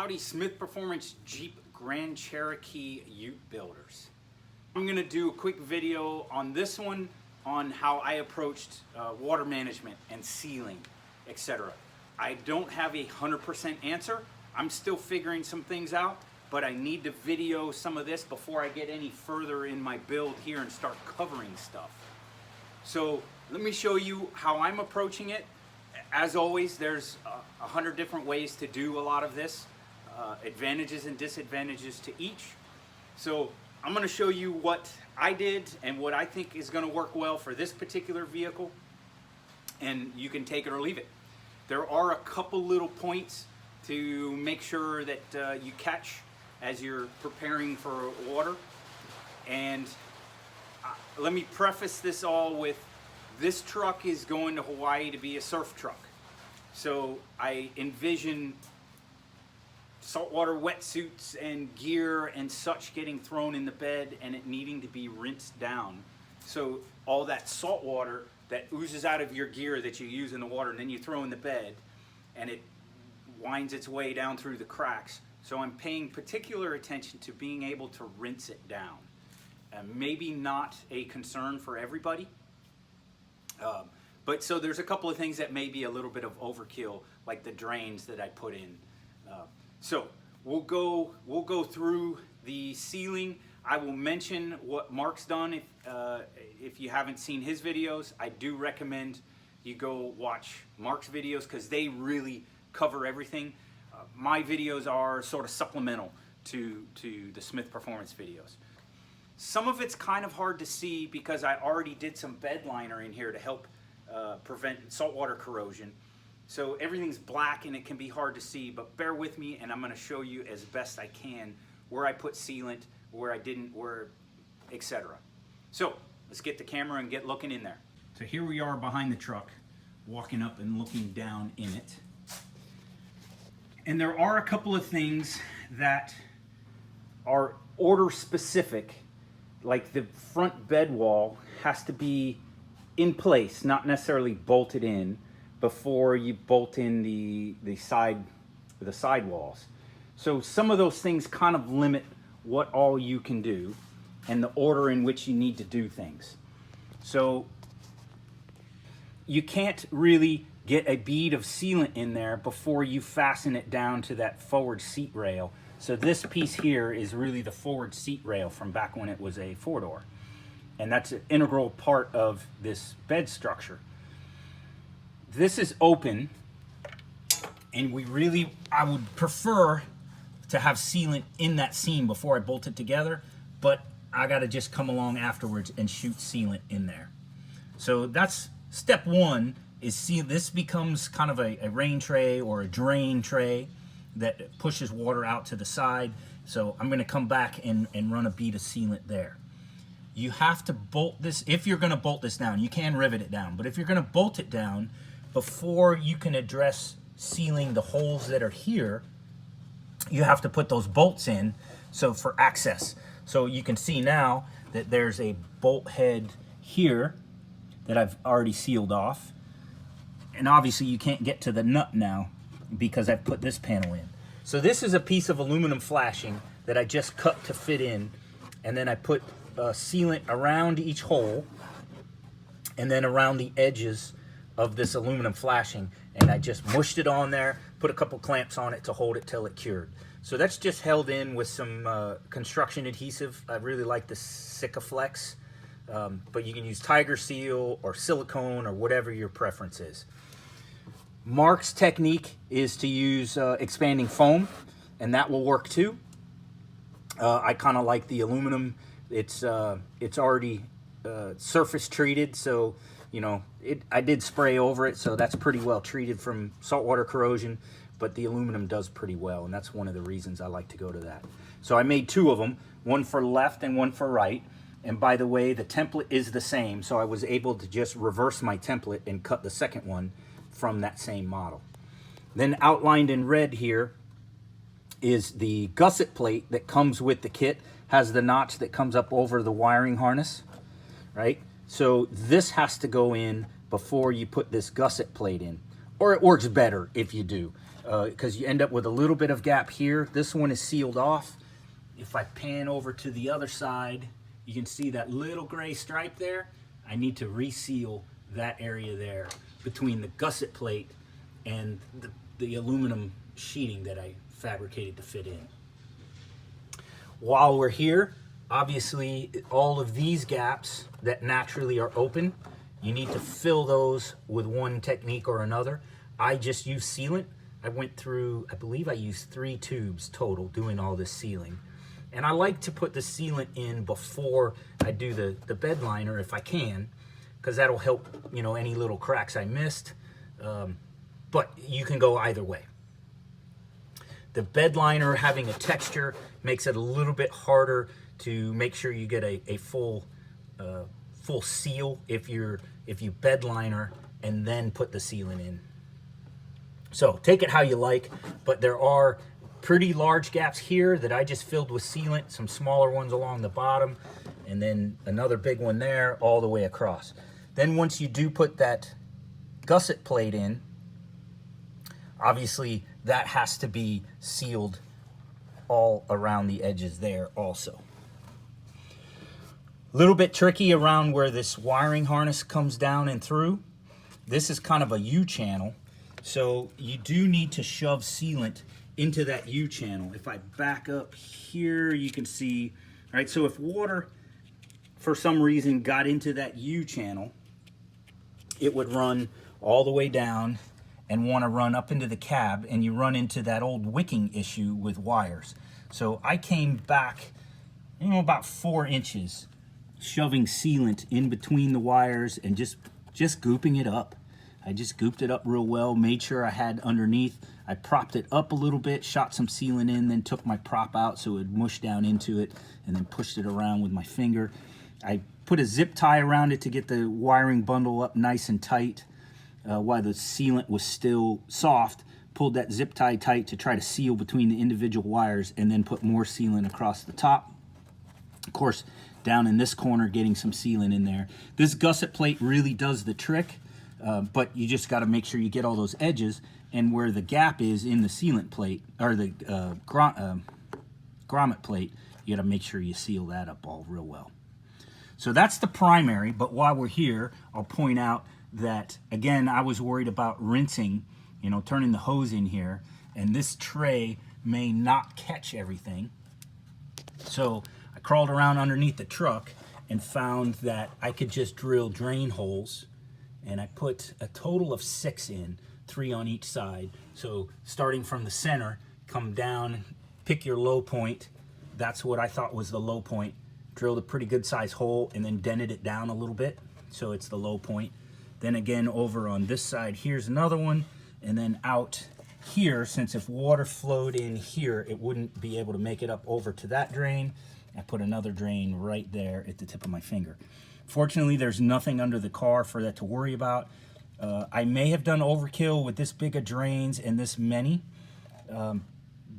Howdy, Smyth Performance Jeep Grand Cherokee Ute builders. I'm going to do a quick video on this one on how I approached water management and sealing, etc. I don't have a 100% answer. I'm still figuring some things out, but I need to video some of this before I get any further in my build here and start covering stuff. So let me show you how I'm approaching it. As always, there's 100 different ways to do a lot of this, advantages and disadvantages to each. So I'm going to show you what I did and what I think is going to work well for this particular vehicle, and you can take it or leave it. There are a couple little points to make sure that you catch as you're preparing for water. And let me preface this all with, this truck is going to Hawaii to be a surf truck. So I envision saltwater wetsuits and gear and such getting thrown in the bed and it needing to be rinsed down. So all that salt water that oozes out of your gear that you use in the water and then you throw in the bed, and it winds its way down through the cracks. So I'm paying particular attention to being able to rinse it down. Maybe not a concern for everybody. But so there's a couple of things that may be a little bit of overkill, like the drains that I put in. So we'll go through the sealing. I will mention what Mark's done. If you haven't seen his videos, I do recommend you go watch Mark's videos because they really cover everything. My videos are sort of supplemental to the Smyth Performance videos. Some of it's kind of hard to see because I already did some bed liner in here to help prevent saltwater corrosion. So everything's black and it can be hard to see, but bear with me and I'm going to show you as best I can where I put sealant, where I didn't, where, etc. So let's get the camera and get looking in there. So here we are behind the truck, walking up and looking down in it. And there are a couple of things that are order specific, like the front bed wall has to be in place, not necessarily bolted in, before you bolt in the side walls. So some of those things kind of limit what all you can do and the order in which you need to do things. So you can't really get a bead of sealant in there before you fasten it down to that forward seat rail. So this piece here is really the forward seat rail from back when it was a four-door. And that's an integral part of this bed structure. This is open, and I would prefer to have sealant in that seam before I bolt it together, but I gotta just come along afterwards and shoot sealant in there. So that's step one, is see this becomes kind of a rain tray or a drain tray that pushes water out to the side. So I'm gonna come back and run a bead of sealant there. You have to bolt this, if you're gonna bolt this down, you can rivet it down, but if you're gonna bolt it down, before you can address sealing the holes that are here, you have to put those bolts in, so for access. So you can see now that there's a bolt head here that I've already sealed off. And obviously you can't get to the nut now because I've put this panel in. So this is a piece of aluminum flashing that I just cut to fit in, and then I put sealant around each hole and then around the edges of this aluminum flashing, and I just mushed it on there, put a couple clamps on it to hold it till it cured. So that's just held in with some construction adhesive. I really like the Sikaflex, but you can use Tiger Seal or silicone or whatever your preference is. Mark's technique is to use expanding foam, and that will work too. I kind of like the aluminum. It's already surface treated, so you know, I did spray over it, so that's pretty well treated from saltwater corrosion, but the aluminum does pretty well, and that's one of the reasons I like to go to that. So I made two of them, one for left and one for right, and by the way, the template is the same, so I was able to just reverse my template and cut the second one from that same model. Then outlined in red here is the gusset plate that comes with the kit, has the notch that comes up over the wiring harness, right? So this has to go in before you put this gusset plate in. or it works better if you do, because you end up with a little bit of gap here. This one is sealed off. If I pan over to the other side, you can see that little gray stripe there. I need to reseal that area there between the gusset plate and the aluminum sheeting that I fabricated to fit in. While we're here, obviously all of these gaps that naturally are open, you need to fill those with one technique or another. I just use sealant. I went through, I believe I used 3 tubes total doing all this sealing. And I like to put the sealant in before I do the bed liner if I can, because that'll help, you know, any little cracks I missed. But you can go either way. The bed liner having a texture makes it a little bit harder to make sure you get a full seal if you bed liner and then put the sealant in. So take it how you like, but there are pretty large gaps here that I just filled with sealant, some smaller ones along the bottom, and then another big one there all the way across. Then once you do put that gusset plate in, obviously that has to be sealed all around the edges there also. A little bit tricky around where this wiring harness comes down and through. This is kind of a U-channel, so you do need to shove sealant into that U-channel. If I back up here, you can see, all right, so if water for some reason got into that U-channel, it would run all the way down and want to run up into the cab, and you run into that old wicking issue with wires. So I came back, you know, about 4 inches, shoving sealant in between the wires and just gooping it up. I just gooped it up real well, made sure I had underneath. I propped it up a little bit, shot some sealant in, then took my prop out so it would mush down into it, and then pushed it around with my finger. I put a zip tie around it to get the wiring bundle up nice and tight. While the sealant was still soft, pulled that zip tie tight to try to seal between the individual wires, and then put more sealant across the top. Of course, down in this corner, getting some sealant in there. This gusset plate really does the trick, but you just got to make sure you get all those edges, and where the gap is in the sealant plate, or the grommet plate, you got to make sure you seal that up all real well. So that's the primary, but while we're here, I'll point out that, again, I was worried about rinsing, you know, turning the hose in here, and this tray may not catch everything. So I crawled around underneath the truck and found that I could just drill drain holes, and I put a total of 6 in, 3 on each side. So starting from the center, come down, pick your low point. That's what I thought was the low point. Drilled a pretty good size hole and then dented it down a little bit, so it's the low point. Then again, over on this side, here's another one. And then out here, since if water flowed in here, it wouldn't be able to make it up over to that drain. I put another drain right there at the tip of my finger. Fortunately, there's nothing under the car for that to worry about. I may have done overkill with this big of drains and this many,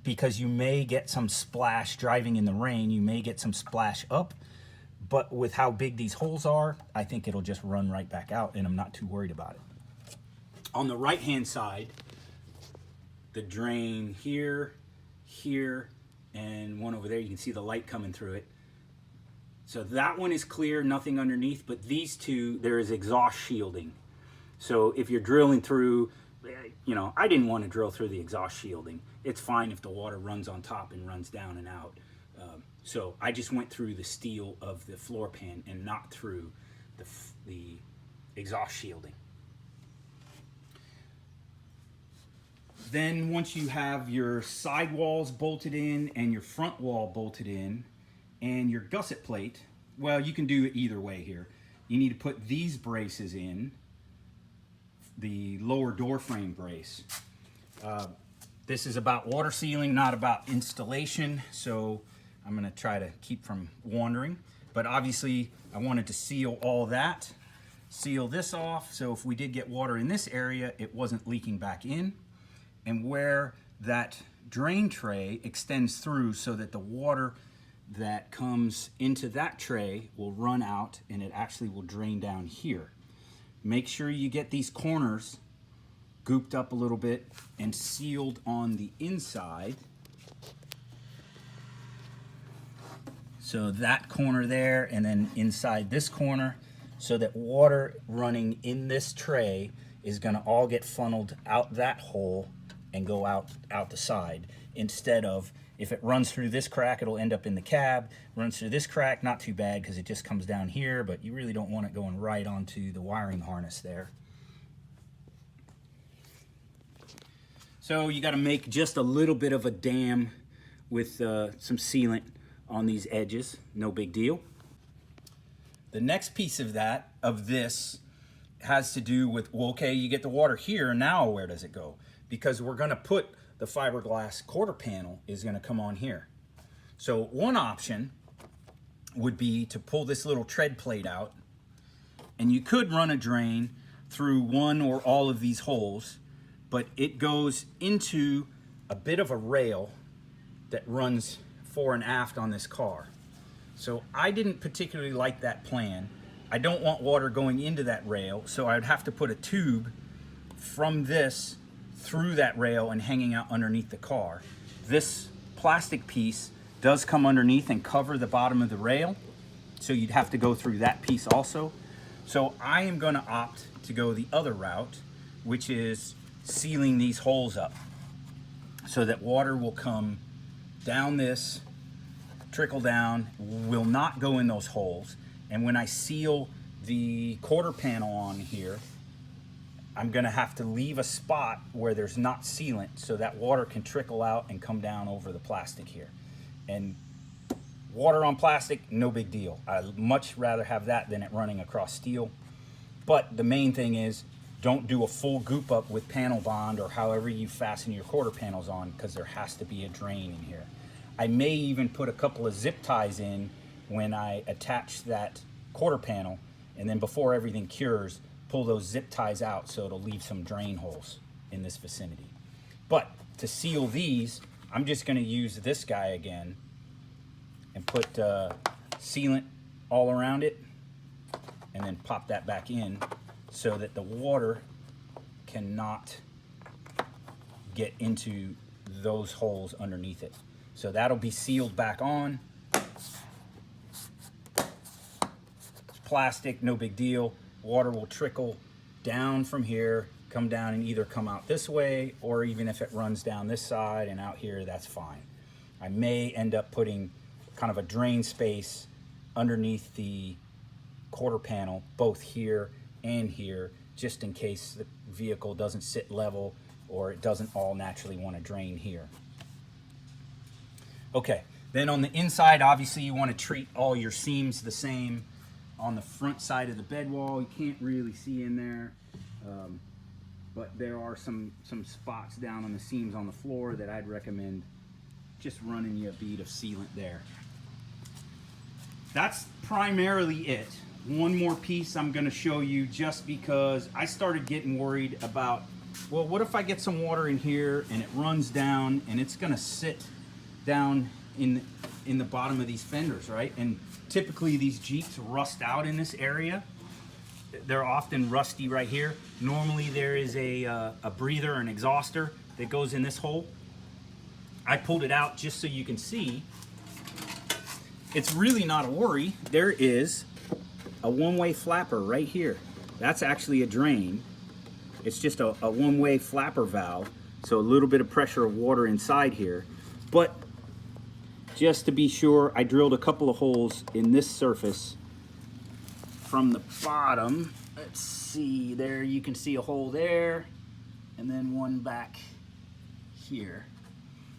because you may get some splash driving in the rain. You may get some splash up. But with how big these holes are, I think it'll just run right back out, and I'm not too worried about it. On the right-hand side, the drain here, here, and one over there, you can see the light coming through it. So that one is clear, nothing underneath, but these two, there is exhaust shielding. So if you're drilling through, you know, I didn't want to drill through the exhaust shielding. It's fine if the water runs on top and runs down and out. So I just went through the steel of the floor pan and not through the exhaust shielding. Then once you have your side walls bolted in and your front wall bolted in and your gusset plate, well, you can do it either way here. You need to put these braces in, the lower door frame brace. This is about water sealing, not about installation, so I'm gonna try to keep from wandering. But obviously, I wanted to seal all that, seal this off, so if we did get water in this area, it wasn't leaking back in. And where that drain tray extends through so that the water that comes into that tray will run out and it actually will drain down here. Make sure you get these corners gooped up a little bit and sealed on the inside. So that corner there, and then inside this corner, so that water running in this tray is gonna all get funneled out that hole and go out the side. Instead of, if it runs through this crack, it'll end up in the cab. Runs through this crack, not too bad because it just comes down here, but you really don't want it going right onto the wiring harness there. So you gotta make just a little bit of a dam with some sealant on these edges, no big deal. The next piece of this has to do with, well, okay, you get the water here, now where does it go? Because we're gonna put the fiberglass quarter panel is gonna come on here. So one option would be to pull this little tread plate out, and you could run a drain through one or all of these holes, but it goes into a bit of a rail that runs fore and aft on this car. So I didn't particularly like that plan. I don't want water going into that rail, so I'd have to put a tube from this through that rail and hanging out underneath the car. This plastic piece does come underneath and cover the bottom of the rail, so you'd have to go through that piece also. So I am gonna opt to go the other route, which is sealing these holes up so that water will come down this, trickle down, will not go in those holes. And when I seal the quarter panel on here, I'm gonna have to leave a spot where there's not sealant so that water can trickle out and come down over the plastic here. And water on plastic, no big deal. I'd much rather have that than it running across steel. But the main thing is, don't do a full goop up with panel bond or however you fasten your quarter panels on, because there has to be a drain in here. I may even put a couple of zip ties in when I attach that quarter panel, and then before everything cures, pull those zip ties out so it'll leave some drain holes in this vicinity. But to seal these, I'm just gonna use this guy again and put sealant all around it and then pop that back in so that the water cannot get into those holes underneath it. So that'll be sealed back on. It's plastic, no big deal. Water will trickle down from here, come down and either come out this way, or even if it runs down this side and out here, that's fine. I may end up putting kind of a drain space underneath the quarter panel, both here and here, just in case the vehicle doesn't sit level or it doesn't all naturally want to drain here. Okay, then on the inside, obviously you want to treat all your seams the same. On the front side of the bed wall, you can't really see in there, but there are some spots down on the seams on the floor that I'd recommend just running you a bead of sealant there. That's primarily it. One more piece I'm going to show you, just because I started getting worried about, well, what if I get some water in here and it runs down and it's going to sit down in the bottom of these fenders, right? And typically these Jeeps rust out in this area. They're often rusty right here. Normally there is a breather, an exhauster that goes in this hole. I pulled it out just so you can see. It's really not a worry. There is a one-way flapper right here. That's actually a drain. It's just a one-way flapper valve, so a little bit of pressure of water inside here. But just to be sure, I drilled a couple of holes in this surface from the bottom. Let's see, there you can see a hole there, and then one back here,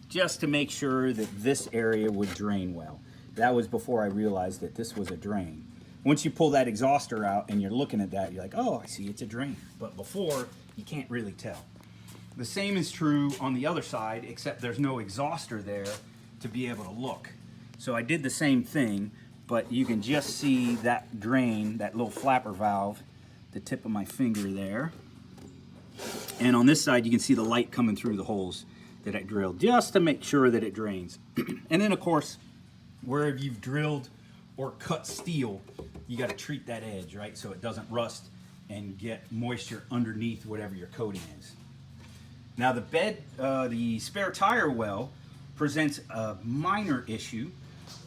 just to make sure that this area would drain well. That was before I realized that this was a drain. Once you pull that exhauster out and you're looking at that, you're like, oh, I see, it's a drain. But before, you can't really tell. The same is true on the other side, except there's no exhauster there to be able to look. So I did the same thing, but you can just see that drain, that little flapper valve, the tip of my finger there. And on this side, you can see the light coming through the holes that I drilled, just to make sure that it drains. And then, of course, wherever you've drilled or cut steel, you got to treat that edge, right? So it doesn't rust and get moisture underneath whatever your coating is. Now the spare tire well presents a minor issue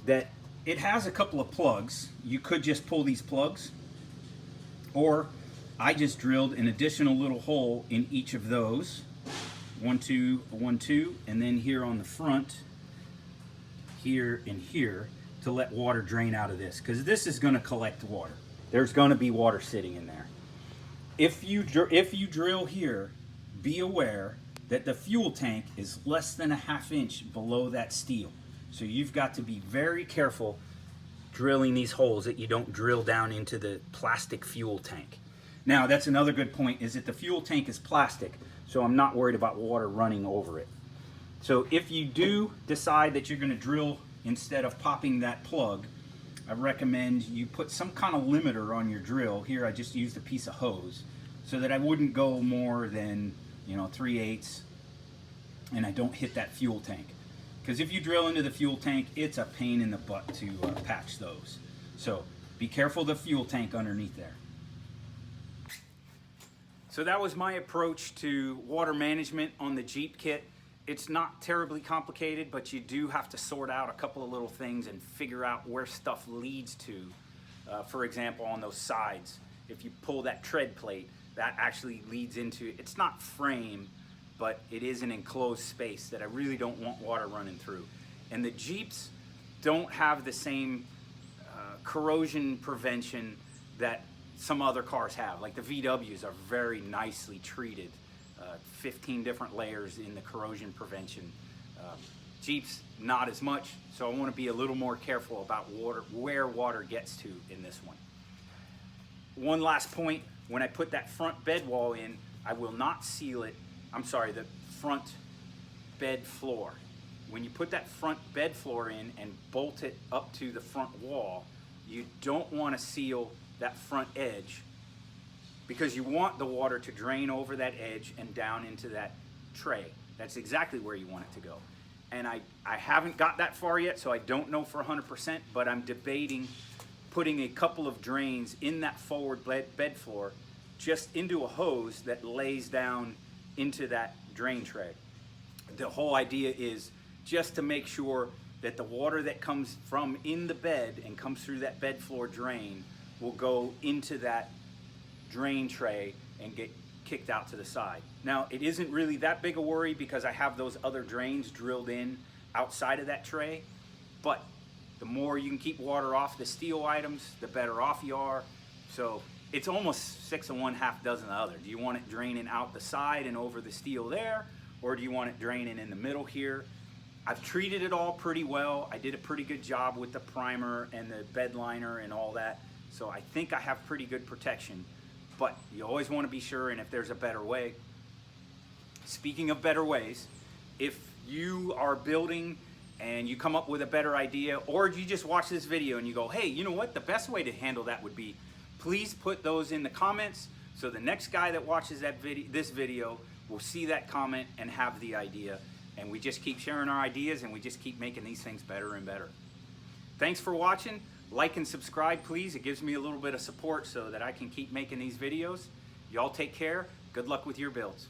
that it has a couple of plugs. You could just pull these plugs, or I just drilled an additional little hole in each of those. 1, 2, 1, 2, and then here on the front, here and here, to let water drain out of this, because this is going to collect water. There's going to be water sitting in there. If you drill here, be aware that the fuel tank is less than a ½ inch below that steel. So you've got to be very careful drilling these holes that you don't drill down into the plastic fuel tank. Now that's another good point, is that the fuel tank is plastic, so I'm not worried about water running over it. So if you do decide that you're going to drill instead of popping that plug, I recommend you put some kind of limiter on your drill. Here I just used a piece of hose so that I wouldn't go more than 3/8 and I don't hit that fuel tank. Because if you drill into the fuel tank, it's a pain in the butt to patch those. So be careful of the fuel tank underneath there. So that was my approach to water management on the Jeep kit. It's not terribly complicated, but you do have to sort out a couple of little things and figure out where stuff leads to. For example, on those sides, if you pull that tread plate, that actually leads into, it's not frame, but it is an enclosed space that I really don't want water running through. And the Jeeps don't have the same corrosion prevention that some other cars have. Like the VWs are very nicely treated. 15 different layers in the corrosion prevention. Jeeps, not as much, so I want to be a little more careful about where water gets to in this one. One last point, when I put that front bed wall in, I will not seal it, the front bed floor. When you put that front bed floor in and bolt it up to the front wall, you don't want to seal that front edge, because you want the water to drain over that edge and down into that tray. That's exactly where you want it to go. And I haven't got that far yet, so I don't know for 100%, but I'm debating putting a couple of drains in that forward bed floor just into a hose that lays down into that drain tray. The whole idea is just to make sure that the water that comes from in the bed and comes through that bed floor drain will go into that drain tray and get kicked out to the side. Now, it isn't really that big a worry because I have those other drains drilled in outside of that tray, but the more you can keep water off the steel items, the better off you are. So it's almost 6 of one, half dozen of the other. Do you want it draining out the side and over the steel there, or do you want it draining in the middle here? I've treated it all pretty well. I did a pretty good job with the primer and the bed liner and all that, so I think I have pretty good protection. But you always want to be sure, and if there's a better way. Speaking of better ways, if you are building and you come up with a better idea, or you just watch this video and you go, hey, you know what, the best way to handle that would be, please put those in the comments so the next guy that watches this video will see that comment and have the idea. And we just keep sharing our ideas and we just keep making these things better and better. Thanks for watching. Like and subscribe, please. It gives me a little bit of support so that I can keep making these videos. Y'all take care. Good luck with your builds.